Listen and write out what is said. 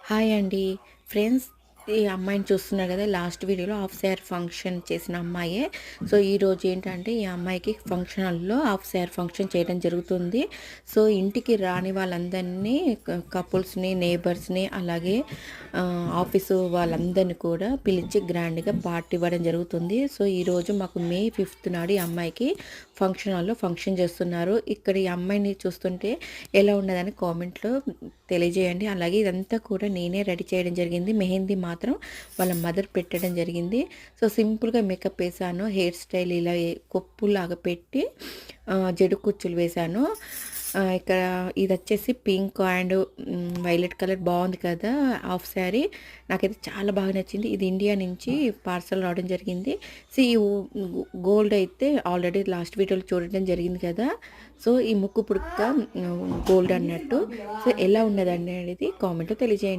Hi అండి. Friends, ఈ అమ్మాయిని చూస్తున్నారు కదా! లాస్ట్ వీడియోలో హాఫ్ సారీ ఫంక్షన్ చేసిన అమ్మాయే. సో, ఈరోజు ఏంటంటే ఈ అమ్మాయికి ఫంక్షన్ హాల్‌లో హాఫ్ సారీ ఫంక్షన్ చేయడం జరుగుతుంది. సో, ఇంటికి రాని వాళ్ళందరినీ కపుల్స్‌ని, నేబర్స్‌ని అలాగే ఆఫీసు వాళ్ళందరిని కూడా పిలిచి గ్రాండ్‌గా పార్టీ ఇవ్వడం జరుగుతుంది. సో, ఈరోజు మాకు మే 5థ్ నాడు ఈ అమ్మాయికి ఫంక్షన్ హాల్‌లో ఫంక్షన్ చేస్తున్నారు. ఇక్కడ ఈ అమ్మాయిని చూస్తుంటే ఎలా ఉన్నదని కామెంట్‌లో తెలియజేయండి. అలాగే ఇదంతా కూడా నేనే రెడీ చేయడం జరిగింది. మెహందీ మాత్రం వాళ్ళ మదర్ పెట్టడం జరిగింది. సో, సింపుల్‌గా మేకప్ ఏసాను. హెయిర్ స్టైల్ ఇలా కొప్పులాగా పెట్టి జడ కుచ్చులు వేశాను. ఇక్కడ ఇదొచ్చేసి పింక్ అండ్ వైలెట్ కలర్ బాగుంది కదా! Half sorry. నాకైతే చాలా బాగా నచ్చింది. ఇది ఇండియా నుంచి పార్సల్ రావడం జరిగింది. సో, ఈ గోల్డ్ అయితే ఆల్రెడీ లాస్ట్ వీడియోలో చూడడం జరిగింది కదా! సో, ఈ ముక్కు పుడక గోల్డ్ అన్నట్టు. సో, ఎలా ఉన్నదనేది కామెంట్‌లో తెలియజేయండి.